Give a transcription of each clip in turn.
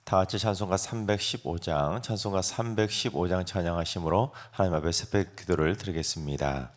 다 같이 찬송가 315장 찬양하심으로 하나님 앞에 새벽 기도를 드리겠습니다.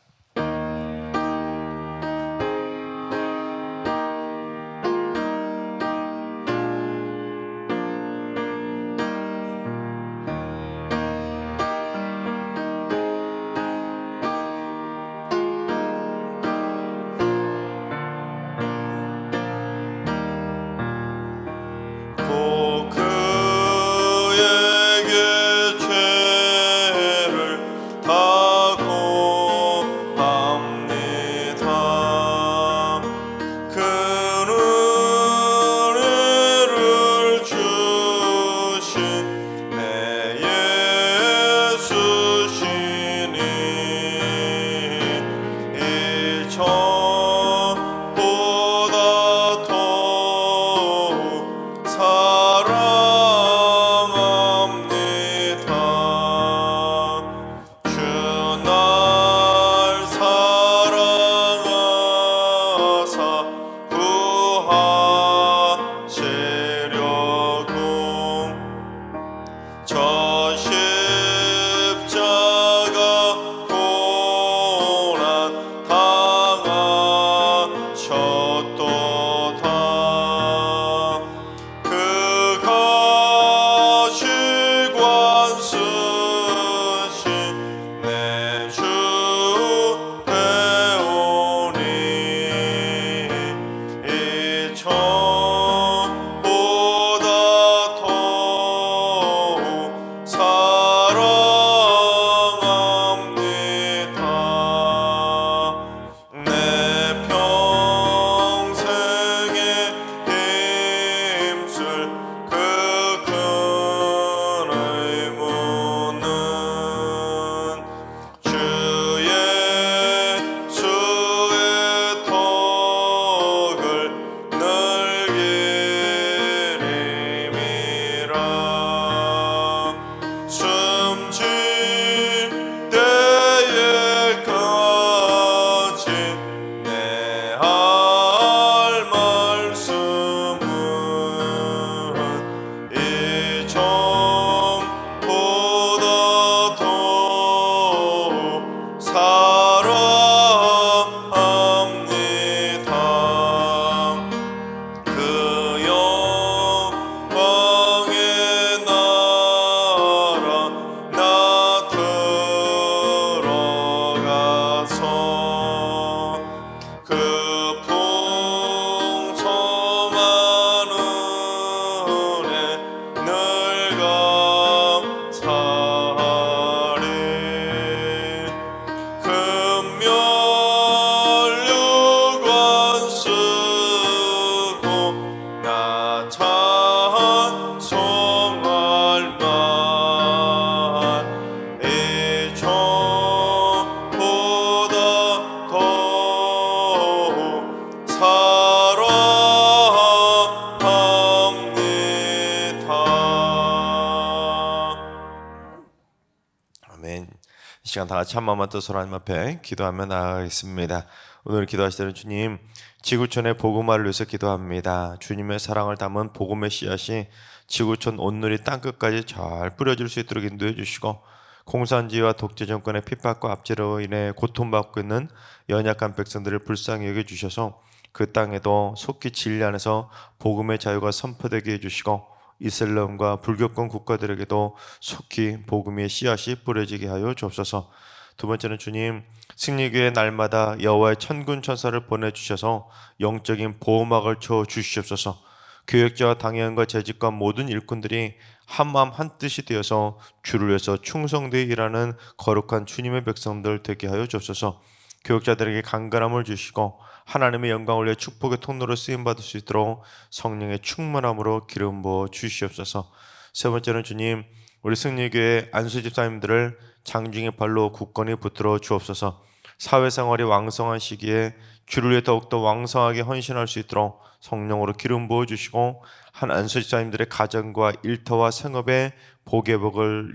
이 시간 다 같이 한 마음만 뜻으로 하나님 앞에 기도하며 나아가겠습니다. 오늘 기도하시는 주님, 지구촌의 복음화를 위해서 기도합니다. 주님의 사랑을 담은 복음의 씨앗이 지구촌 온누리 땅끝까지 잘 뿌려질 수 있도록 인도해 주시고, 공산주의와 독재 정권의 핍박과 압제로 인해 고통받고 있는 연약한 백성들을 불쌍히 여겨주셔서 그 땅에도 속히 진리 안에서 복음의 자유가 선포되게 해주시고, 이슬람과 불교권 국가들에게도 속히 복음의 씨앗이 뿌려지게 하여 주옵소서. 두 번째는 주님, 승리교회 날마다 여호와의 천군 천사를 보내주셔서 영적인 보호막을 쳐 주시옵소서. 교역자와 당회원과 재직과 모든 일꾼들이 한마음 한뜻이 되어서 주를 위해서 충성되어 일하는 거룩한 주님의 백성들 되게 하여 주옵소서. 교역자들에게 강건함을 주시고 하나님의 영광을 위해 축복의 통로로 쓰임받을 수 있도록 성령의 충만함으로 기름 부어 주시옵소서. 세 번째는 주님, 우리 승리교회 안수 집사님들을 장중의 발로 굳건히 붙들어 주옵소서. 사회생활이 왕성한 시기에 주를 위해 더욱더 왕성하게 헌신할 수 있도록 성령으로 기름 부어 주시고, 한 안수 집사님들의 가정과 일터와 생업에 복의 복을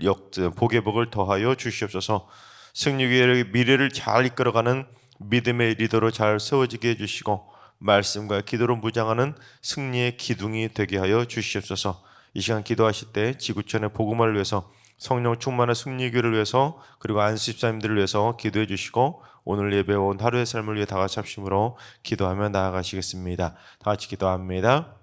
더하여 주시옵소서. 승리교회의 미래를 잘 이끌어가는 믿음의 리더로 잘 세워지게 해주시고, 말씀과 기도로 무장하는 승리의 기둥이 되게 하여 주시옵소서. 이 시간 기도하실 때 지구촌의 복음을 위해서 성령 충만한 승리교를 위해서 그리고 안수 집사님들을 위해서 기도해 주시고 오늘 예배 온 하루의 삶을 위해 다 같이 합심으로 기도하며 나아가시겠습니다. 다 같이 기도합니다.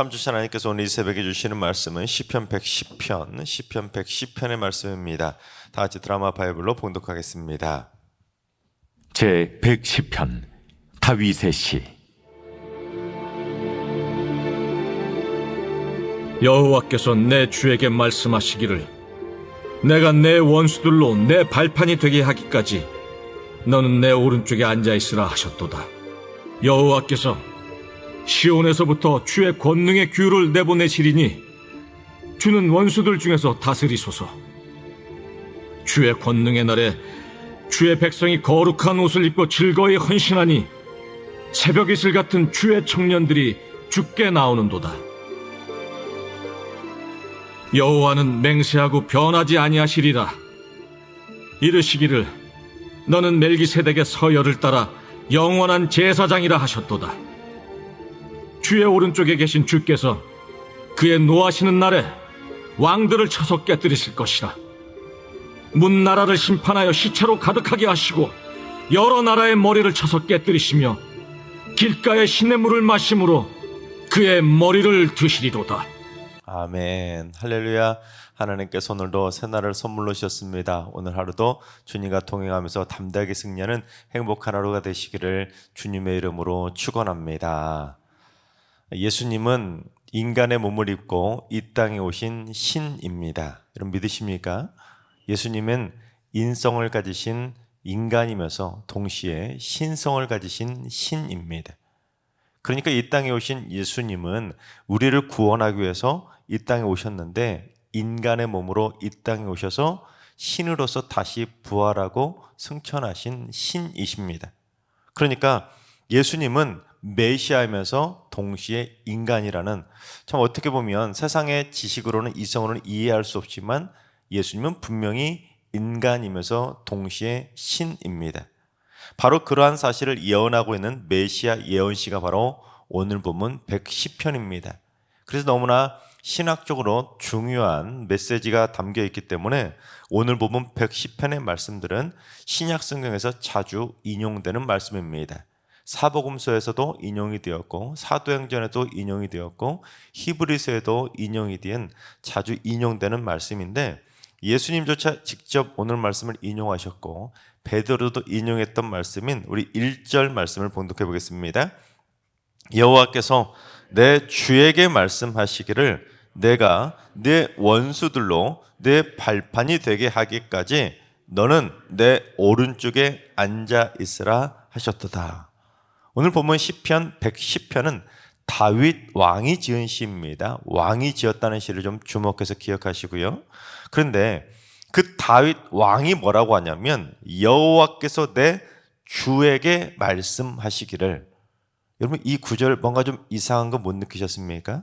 참 좋으신 하나님께서 오늘 이 새벽에 주시는 말씀은 시편 110편의 말씀입니다. 다 같이 드라마 바이블로 봉독하겠습니다. 제 110편 다윗의 시. 여호와께서 내 주에게 말씀하시기를 내가 내 원수들로 내 발판이 되게 하기까지 너는 내 오른쪽에 앉아있으라 하셨도다. 여호와께서 시온에서부터 주의 권능의 규를 내보내시리니 주는 원수들 중에서 다스리소서. 주의 권능의 날에 주의 백성이 거룩한 옷을 입고 즐거이 헌신하니 새벽 이슬 같은 주의 청년들이 주께 나오는도다. 여호와는 맹세하고 변하지 아니하시리라. 이르시기를 너는 멜기세덱의 서열을 따라 영원한 제사장이라 하셨도다. 주의 오른쪽에 계신 주께서 그의 노하시는 날에 왕들을 쳐서 깨뜨리실 것이라. 문 나라를 심판하여 시체로 가득하게 하시고 여러 나라의 머리를 쳐서 깨뜨리시며 길가의 시냇물을 마심으로 그의 머리를 드시리로다. 아멘. 할렐루야. 하나님께서 오늘도 새날을 선물로 주셨습니다. 오늘 하루도 주님과 동행하면서 담대하게 승리하는 행복한 하루가 되시기를 주님의 이름으로 축원합니다. 예수님은 인간의 몸을 입고 이 땅에 오신 신입니다. 여러분 믿으십니까? 예수님은 인성을 가지신 인간이면서 동시에 신성을 가지신 신입니다. 그러니까 이 땅에 오신 예수님은 우리를 구원하기 위해서 이 땅에 오셨는데 인간의 몸으로 이 땅에 오셔서 신으로서 다시 부활하고 승천하신 신이십니다. 그러니까 예수님은 메시아이면서 동시에 인간이라는, 참 어떻게 보면 세상의 지식으로는 이성으로는 이해할 수 없지만 예수님은 분명히 인간이면서 동시에 신입니다. 바로 그러한 사실을 예언하고 있는 메시아 예언시가 바로 오늘 본문 110편입니다. 그래서 너무나 신학적으로 중요한 메시지가 담겨 있기 때문에 오늘 본문 110편의 말씀들은 신약 성경에서 자주 인용되는 말씀입니다. 사복음서에서도 인용이 되었고 사도행전에도 인용이 되었고 히브리서에도 인용이 된 자주 인용되는 말씀인데, 예수님조차 직접 오늘 말씀을 인용하셨고 베드로도 인용했던 말씀인 우리 1절 말씀을 봉독해 보겠습니다. 여호와께서 내 주에게 말씀하시기를 내가 내 원수들로 내 발판이 되게 하기까지 너는 내 오른쪽에 앉아 있으라 하셨도다. 오늘 보면 시편 110편은 다윗 왕이 지은 시입니다. 왕이 지었다는 시를 좀 주목해서 기억하시고요. 그런데 그 다윗 왕이 뭐라고 하냐면 여호와께서 내 주에게 말씀하시기를. 여러분 이 구절 뭔가 좀 이상한 거 못 느끼셨습니까?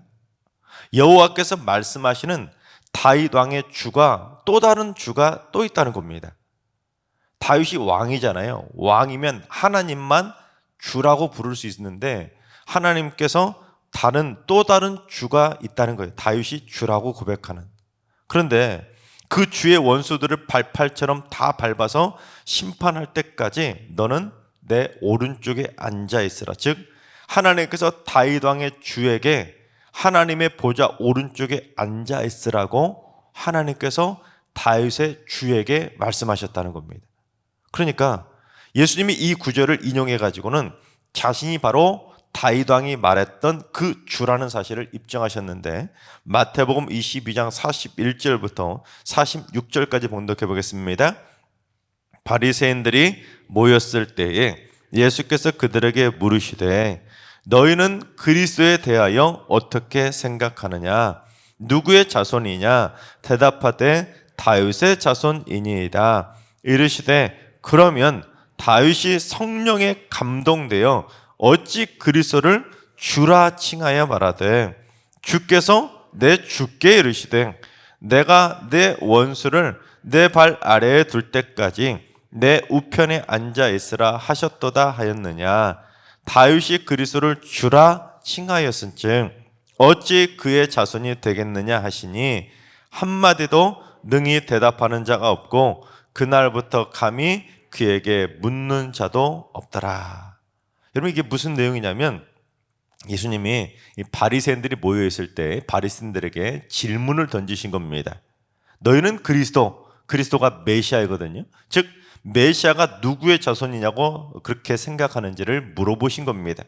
여호와께서 말씀하시는 다윗 왕의 주가 또 다른 주가 또 있다는 겁니다. 다윗이 왕이잖아요. 왕이면 하나님만 주라고 부를 수 있는데 하나님께서 또 다른 주가 있다는 거예요. 다윗이 주라고 고백하는. 그런데 그 주의 원수들을 발팔처럼 다 밟아서 심판할 때까지 너는 내 오른쪽에 앉아 있으라. 즉 하나님께서 다윗 왕의 주에게 하나님의 보좌 오른쪽에 앉아 있으라고 하나님께서 다윗의 주에게 말씀하셨다는 겁니다. 그러니까 예수님이 이 구절을 인용해 가지고는 자신이 바로 다윗 왕이 말했던 그 주라는 사실을 입증하셨는데, 마태복음 22장 41절부터 46절까지 봉독해 보겠습니다. 바리새인들이 모였을 때에 예수께서 그들에게 물으시되 너희는 그리스도에 대하여 어떻게 생각하느냐? 누구의 자손이냐? 대답하되 다윗의 자손이니이다. 이르시되 그러면 다윗이 성령에 감동되어 어찌 그리스도를 주라 칭하여 말하되 주께서 내 주께 이르시되 내가 내 원수를 내 발 아래에 둘 때까지 내 우편에 앉아 있으라 하셨도다 하였느냐? 다윗이 그리스도를 주라 칭하였은즉 어찌 그의 자손이 되겠느냐 하시니 한마디도 능히 대답하는 자가 없고 그날부터 감히 그에게 묻는 자도 없더라. 여러분 이게 무슨 내용이냐면 예수님이 이 바리새인들이 모여 있을 때 바리새인들에게 질문을 던지신 겁니다. 너희는 그리스도가 메시아이거든요. 즉 메시아가 누구의 자손이냐고 그렇게 생각하는지를 물어보신 겁니다.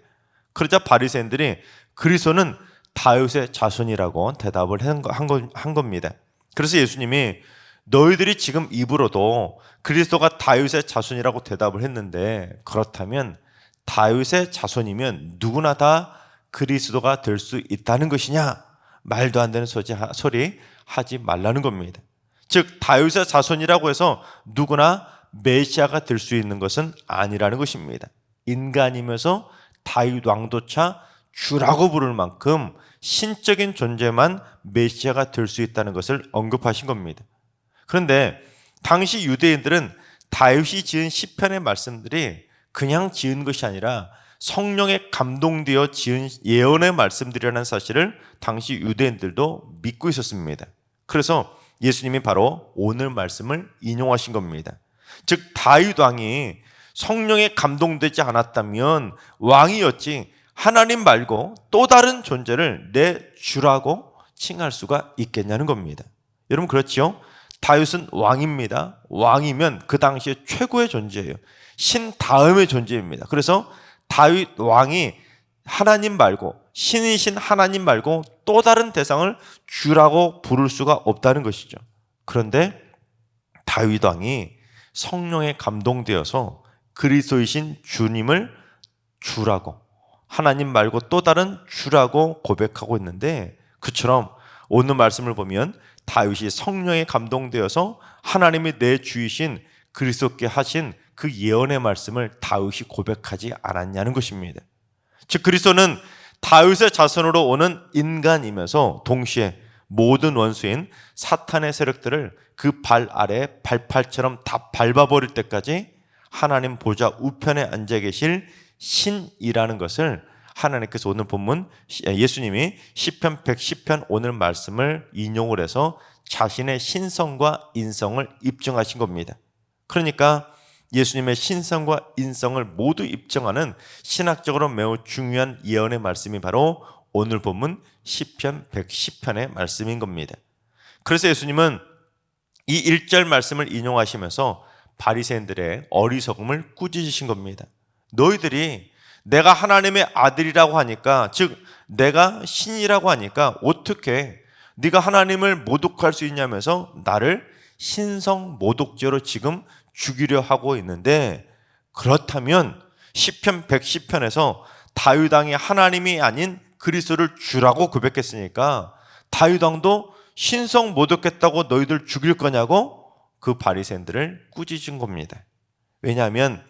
그러자 바리새인들이 그리스도는 다윗의 자손이라고 대답을 한 겁니다. 그래서 예수님이 너희들이 지금 입으로도 그리스도가 다윗의 자손이라고 대답을 했는데 그렇다면 다윗의 자손이면 누구나 다 그리스도가 될 수 있다는 것이냐? 말도 안 되는 소리 하지 말라는 겁니다. 즉 다윗의 자손이라고 해서 누구나 메시아가 될 수 있는 것은 아니라는 것입니다. 인간이면서 다윗 왕조차 주라고 부를 만큼 신적인 존재만 메시아가 될 수 있다는 것을 언급하신 겁니다. 그런데 당시 유대인들은 다윗이 지은 시편의 말씀들이 그냥 지은 것이 아니라 성령에 감동되어 지은 예언의 말씀들이라는 사실을 당시 유대인들도 믿고 있었습니다. 그래서 예수님이 바로 오늘 말씀을 인용하신 겁니다. 즉 다윗 왕이 성령에 감동되지 않았다면 왕이었지 하나님 말고 또 다른 존재를 내 주라고 칭할 수가 있겠냐는 겁니다. 여러분 그렇지요? 다윗은 왕입니다. 왕이면 그 당시에 최고의 존재예요. 신 다음의 존재입니다. 그래서 다윗 왕이 하나님 말고 신이신 하나님 말고 또 다른 대상을 주라고 부를 수가 없다는 것이죠. 그런데 다윗 왕이 성령에 감동되어서 그리스도이신 주님을 주라고 하나님 말고 또 다른 주라고 고백하고 있는데 그처럼 오늘 말씀을 보면 다윗이 성령에 감동되어서 하나님이 내 주이신 그리스도께 하신 그 예언의 말씀을 다윗이 고백하지 않았냐는 것입니다. 즉 그리스도는 다윗의 자손으로 오는 인간이면서 동시에 모든 원수인 사탄의 세력들을 그 발 아래 발팔처럼 다 밟아버릴 때까지 하나님 보좌 우편에 앉아 계실 신이라는 것을 하나님께서 오늘 본문 예수님이 시편 110편 오늘 말씀을 인용을 해서 자신의 신성과 인성을 입증하신 겁니다. 그러니까 예수님의 신성과 인성을 모두 입증하는 신학적으로 매우 중요한 예언의 말씀이 바로 오늘 본문 시편 110편의 말씀인 겁니다. 그래서 예수님은 이 1절 말씀을 인용하시면서 바리새인들의 어리석음을 꾸짖으신 겁니다. 너희들이 내가 하나님의 아들이라고 하니까, 즉 내가 신이라고 하니까 어떻게 네가 하나님을 모독할 수 있냐면서 나를 신성 모독죄로 지금 죽이려 하고 있는데, 그렇다면 시편 110편에서 다윗 왕이 하나님이 아닌 그리스도를 주라고 고백했으니까 다윗 왕도 신성 모독했다고 너희들 죽일 거냐고 그 바리새인들을 꾸짖은 겁니다. 왜냐하면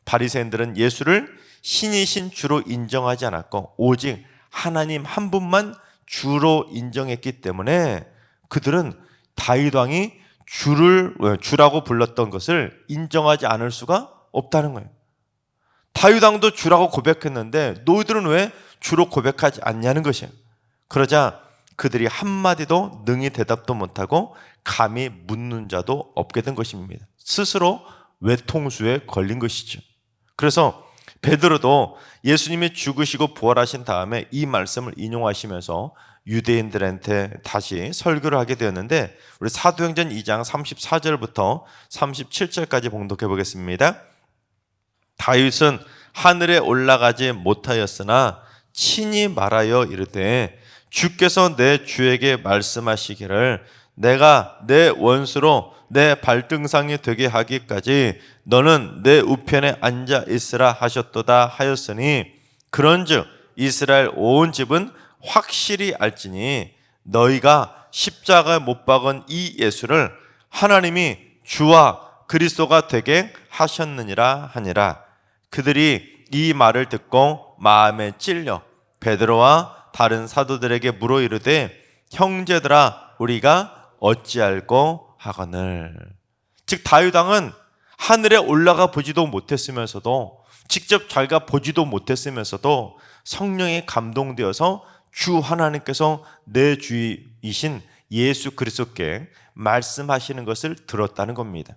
바리새인들은 예수를 신이신 주로 인정하지 않았고 오직 하나님 한 분만 주로 인정했기 때문에 그들은 다윗 왕이 주라고 불렀던 것을 인정하지 않을 수가 없다는 거예요. 다윗 왕도 주라고 고백했는데 너희들은 왜 주로 고백하지 않냐는 것이에요. 그러자 그들이 한마디도 능히 대답도 못하고 감히 묻는 자도 없게 된 것입니다. 스스로 외통수에 걸린 것이죠. 그래서 베드로도 예수님이 죽으시고 부활하신 다음에 이 말씀을 인용하시면서 유대인들한테 다시 설교를 하게 되었는데, 우리 사도행전 2장 34절부터 37절까지 봉독해 보겠습니다. 다윗은 하늘에 올라가지 못하였으나 친히 말하여 이르되 주께서 내 주에게 말씀하시기를 내가 내 원수로 내 발등상이 되게 하기까지 너는 내 우편에 앉아 있으라 하셨도다 하였으니, 그런즉 이스라엘 온 집은 확실히 알지니 너희가 십자가에 못 박은 이 예수를 하나님이 주와 그리스도가 되게 하셨느니라 하니라. 그들이 이 말을 듣고 마음에 찔려 베드로와 다른 사도들에게 물어 이르되 형제들아 우리가 어찌할꼬 하거늘. 즉 다윗 왕은 하늘에 올라가 보지도 못했으면서도 직접 자기가 보지도 못했으면서도 성령에 감동되어서 주 하나님께서 내 주이신 예수 그리스도께 말씀하시는 것을 들었다는 겁니다.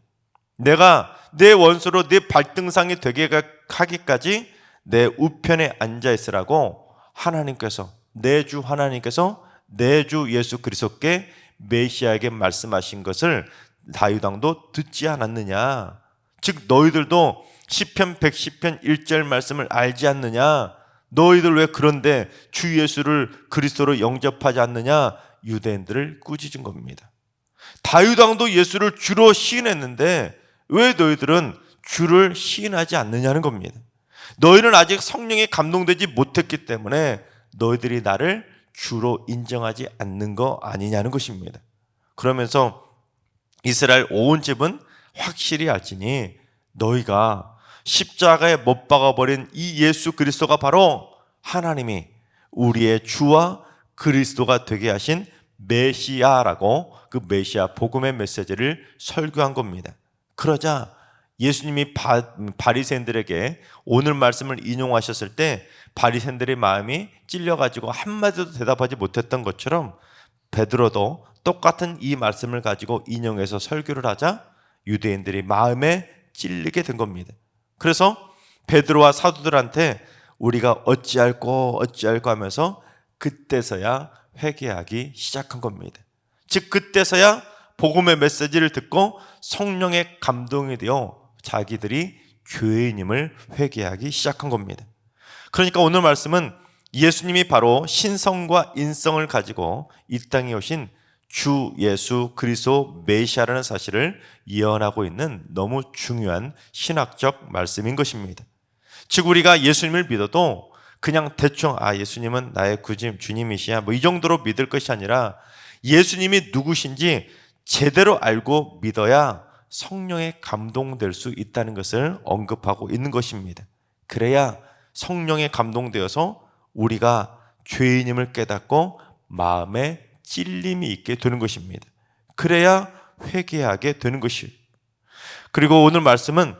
내가 내 원수로 내 발등상이 되게 하기까지 내 우편에 앉아 있으라고 하나님께서, 내 주 하나님께서 내 주 예수 그리스도께 메시아에게 말씀하신 것을 다윗 왕도 듣지 않았느냐? 즉 너희들도 시편 110편 1절 말씀을 알지 않느냐? 너희들 왜 그런데 주 예수를 그리스도로 영접하지 않느냐? 유대인들을 꾸짖은 겁니다. 다윗 왕도 예수를 주로 시인했는데 왜 너희들은 주를 시인하지 않느냐는 겁니다. 너희는 아직 성령에 감동되지 못했기 때문에 너희들이 나를 주로 인정하지 않는 거 아니냐는 것입니다. 그러면서 이스라엘 온 집은 확실히 알지니 너희가 십자가에 못 박아버린 이 예수 그리스도가 바로 하나님이 우리의 주와 그리스도가 되게 하신 메시아라고 그 메시아 복음의 메시지를 설교한 겁니다. 그러자 예수님이 바리새인들에게 오늘 말씀을 인용하셨을 때 바리새인들의 마음이 찔려가지고 한마디도 대답하지 못했던 것처럼 베드로도 똑같은 이 말씀을 가지고 인용해서 설교를 하자 유대인들이 마음에 찔리게 된 겁니다. 그래서 베드로와 사도들한테 우리가 어찌할꼬 하면서 그때서야 회개하기 시작한 겁니다. 즉 그때서야 복음의 메시지를 듣고 성령의 감동이 되어 자기들이 교회인임을 회개하기 시작한 겁니다. 그러니까 오늘 말씀은 예수님이 바로 신성과 인성을 가지고 이 땅에 오신 주 예수 그리스도 메시아라는 사실을 예언하고 있는 너무 중요한 신학적 말씀인 것입니다. 즉 우리가 예수님을 믿어도 그냥 대충 예수님은 나의 주님이시야 이 정도로 믿을 것이 아니라 예수님이 누구신지 제대로 알고 믿어야 성령에 감동될 수 있다는 것을 언급하고 있는 것입니다. 그래야 성령에 감동되어서 우리가 죄인임을 깨닫고 마음에 찔림이 있게 되는 것입니다. 그래야 회개하게 되는 것이에요. 그리고 오늘 말씀은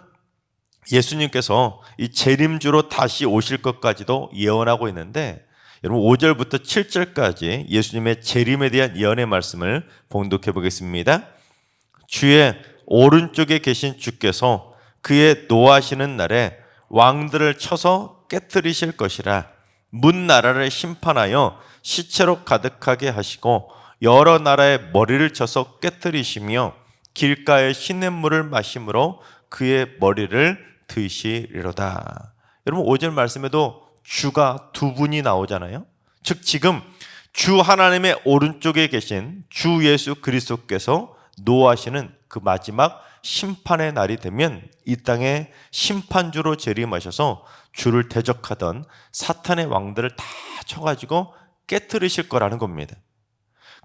예수님께서 이 재림주로 다시 오실 것까지도 예언하고 있는데 여러분 5절부터 7절까지 예수님의 재림에 대한 예언의 말씀을 봉독해 보겠습니다. 주의 오른쪽에 계신 주께서 그의 노하시는 날에 왕들을 쳐서 깨뜨리실 것이라. 문 나라를 심판하여 시체로 가득하게 하시고 여러 나라의 머리를 쳐서 깨뜨리시며 길가의 시냇물을 마심으로 그의 머리를 드시리로다. 여러분 5절 말씀에도 주가 두 분이 나오잖아요. 즉 지금 주 하나님의 오른쪽에 계신 주 예수 그리스도께서 노하시는 그 마지막 심판의 날이 되면 이 땅에 심판주로 재림하셔서 주를 대적하던 사탄의 왕들을 다 쳐가지고 깨뜨리실 거라는 겁니다.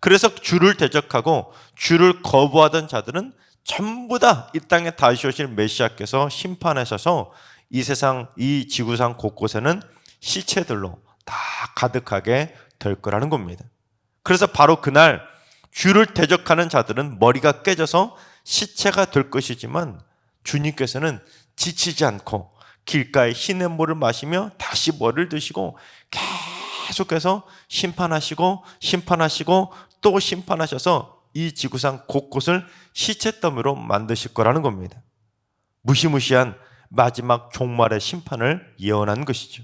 그래서 주를 대적하고 주를 거부하던 자들은 전부 다 이 땅에 다시 오실 메시아께서 심판하셔서 이 세상, 이 지구상 곳곳에는 시체들로 다 가득하게 될 거라는 겁니다. 그래서 바로 그날 주를 대적하는 자들은 머리가 깨져서 시체가 될 것이지만 주님께서는 지치지 않고 길가에 시냇물을 마시며 다시 머리를 드시고 계속해서 심판하시고 또 심판하셔서 이 지구상 곳곳을 시체더미로 만드실 거라는 겁니다. 무시무시한 마지막 종말의 심판을 예언한 것이죠.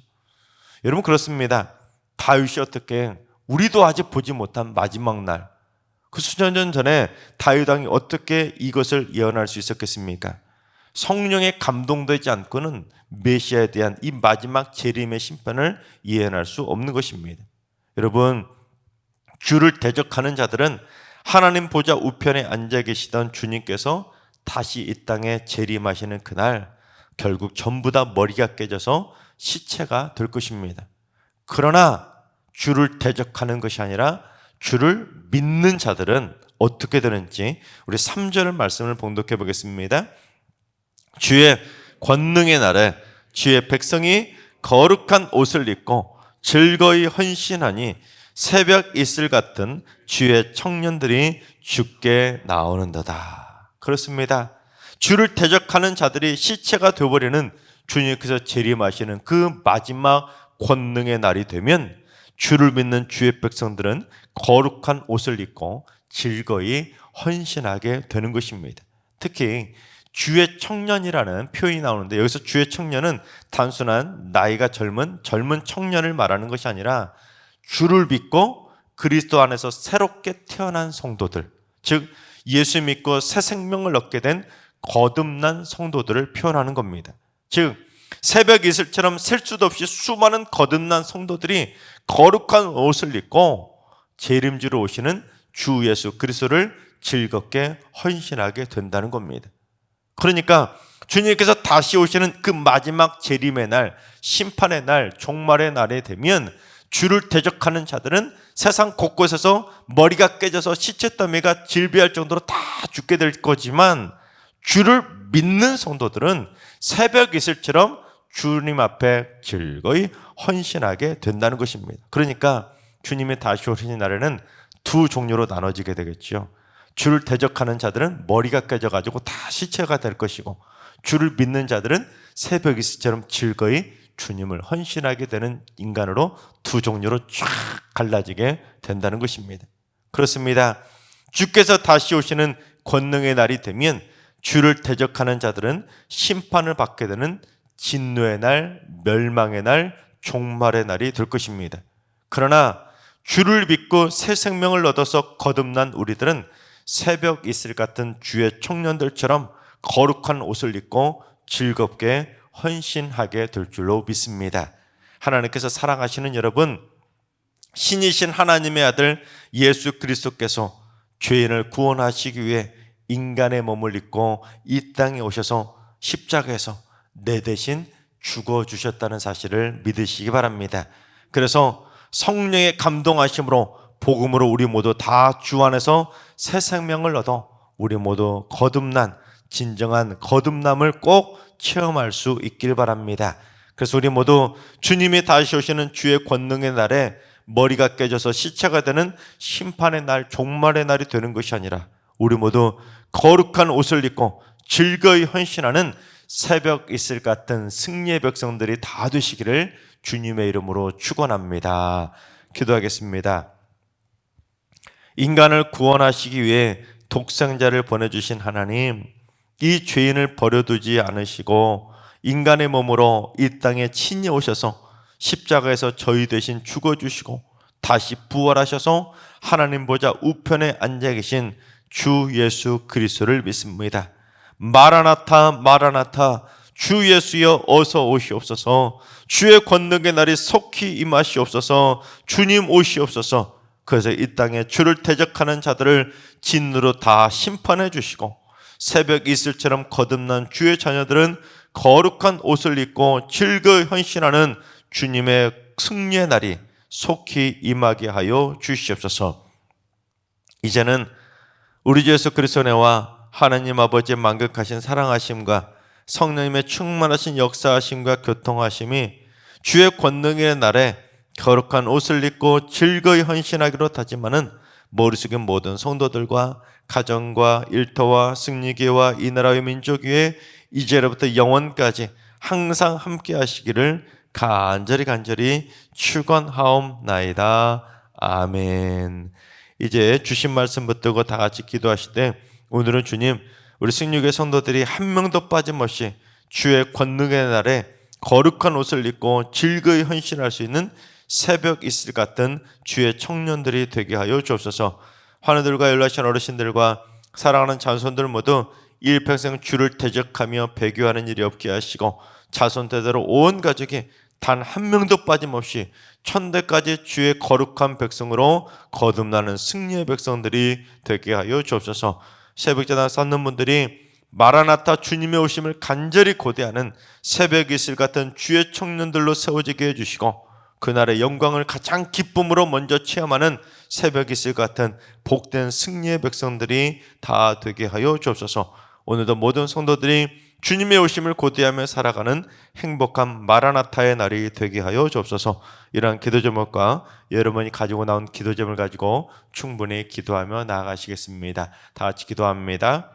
여러분 그렇습니다. 다윗이 어떻게 우리도 아직 보지 못한 마지막 날, 그 수천 년 전에 다윗 왕이 어떻게 이것을 예언할 수 있었겠습니까? 성령에 감동되지 않고는 메시아에 대한 이 마지막 재림의 심판을 예언할 수 없는 것입니다. 여러분 주를 대적하는 자들은 하나님 보좌 우편에 앉아 계시던 주님께서 다시 이 땅에 재림하시는 그날 결국 전부 다 머리가 깨져서 시체가 될 것입니다. 그러나 주를 대적하는 것이 아니라 주를 믿는 자들은 어떻게 되는지 우리 3절 말씀을 봉독해 보겠습니다. 주의 권능의 날에 주의 백성이 거룩한 옷을 입고 즐거이 헌신하니 새벽 이슬 같은 주의 청년들이 주께 나오는도다. 그렇습니다. 주를 대적하는 자들이 시체가 되어버리는 주님께서 재림하시는 그 마지막 권능의 날이 되면 주를 믿는 주의 백성들은 거룩한 옷을 입고 즐거이 헌신하게 되는 것입니다. 특히 주의 청년이라는 표현이 나오는데 여기서 주의 청년은 단순한 나이가 젊은 청년을 말하는 것이 아니라 주를 믿고 그리스도 안에서 새롭게 태어난 성도들, 즉 예수 믿고 새 생명을 얻게 된 거듭난 성도들을 표현하는 겁니다. 즉 새벽 이슬처럼 셀 수도 없이 수많은 거듭난 성도들이 거룩한 옷을 입고 재림주로 오시는 주 예수 그리스도를 즐겁게 헌신하게 된다는 겁니다. 그러니까 주님께서 다시 오시는 그 마지막 재림의 날, 심판의 날, 종말의 날에 되면 주를 대적하는 자들은 세상 곳곳에서 머리가 깨져서 시체더미가 질비할 정도로 다 죽게 될 거지만 주를 믿는 성도들은 새벽 이슬처럼 주님 앞에 즐거이 헌신하게 된다는 것입니다. 그러니까 주님의 다시 오시는 날에는 두 종류로 나눠지게 되겠죠. 주를 대적하는 자들은 머리가 깨져가지고 다 시체가 될 것이고 주를 믿는 자들은 새벽 이슬처럼 즐거이 주님을 헌신하게 되는 인간으로 두 종류로 쫙 갈라지게 된다는 것입니다. 그렇습니다. 주께서 다시 오시는 권능의 날이 되면 주를 대적하는 자들은 심판을 받게 되는 진노의 날, 멸망의 날, 종말의 날이 될 것입니다. 그러나 주를 믿고 새 생명을 얻어서 거듭난 우리들은 새벽 이슬 같은 주의 청년들처럼 거룩한 옷을 입고 즐겁게 헌신하게 될 줄로 믿습니다. 하나님께서 사랑하시는 여러분, 신이신 하나님의 아들 예수 그리스도께서 죄인을 구원하시기 위해 인간의 몸을 입고 이 땅에 오셔서 십자가에서 내 대신 죽어주셨다는 사실을 믿으시기 바랍니다. 그래서 성령의 감동하심으로 복음으로 우리 모두 다 주 안에서 새 생명을 얻어 우리 모두 거듭난 진정한 거듭남을 꼭 체험할 수 있길 바랍니다. 그래서 우리 모두 주님이 다시 오시는 주의 권능의 날에 머리가 깨져서 시체가 되는 심판의 날, 종말의 날이 되는 것이 아니라 우리 모두 거룩한 옷을 입고 즐거이 헌신하는 새벽 이슬 같은 승리의 백성들이 다 되시기를 주님의 이름으로 축원합니다. 기도하겠습니다. 인간을 구원하시기 위해 독생자를 보내주신 하나님, 이 죄인을 버려두지 않으시고 인간의 몸으로 이 땅에 친히 오셔서 십자가에서 저희 대신 죽어주시고 다시 부활하셔서 하나님 보좌 우편에 앉아 계신 주 예수 그리스도를 믿습니다. 마라나타 마라나타, 주 예수여 어서 오시옵소서. 주의 권능의 날이 속히 임하시옵소서. 주님 오시옵소서. 그래서 이 땅에 주를 대적하는 자들을 진노로 다 심판해 주시고 새벽 이슬처럼 거듭난 주의 자녀들은 거룩한 옷을 입고 즐거이 헌신하는 주님의 승리의 날이 속히 임하게 하여 주시옵소서. 이제는 우리 주 예수 그리스도의 은혜와 하나님 아버지의 만극하신 사랑하심과 성령님의 충만하신 역사하심과 교통하심이 주의 권능의 날에 거룩한 옷을 입고 즐거이 헌신하기로 다짐하는 머릿속의 모든 성도들과 가정과 일터와 승리교회와 이 나라의 민족 위에 이제로부터 영원까지 항상 함께 하시기를 간절히 축원하옵나이다. 아멘. 이제 주신 말씀 붙들고 다 같이 기도하실 때, 오늘은 주님, 우리 승리교회 성도들이 한 명도 빠짐없이 주의 권능의 날에 거룩한 옷을 입고 즐거이 헌신할 수 있는 새벽 이슬 같은 주의 청년들이 되게 하여 주옵소서. 환우들과 연락하신 어르신들과 사랑하는 자손들 모두 일평생 주를 대적하며 배교하는 일이 없게 하시고 자손대대로 온 가족이 단 한 명도 빠짐없이 천대까지 주의 거룩한 백성으로 거듭나는 승리의 백성들이 되게 하여 주옵소서. 새벽제단 쌓는 분들이 마라나타 주님의 오심을 간절히 고대하는 새벽 이슬 같은 주의 청년들로 세워지게 해주시고 그날의 영광을 가장 기쁨으로 먼저 체험하는 새벽 이슬 같은 복된 승리의 백성들이 다 되게 하여 주옵소서. 오늘도 모든 성도들이 주님의 오심을 고대하며 살아가는 행복한 마라나타의 날이 되게 하여 주옵소서. 이러한 기도 제목과 여러분이 가지고 나온 기도 제목을 가지고 충분히 기도하며 나아가시겠습니다. 다 같이 기도합니다.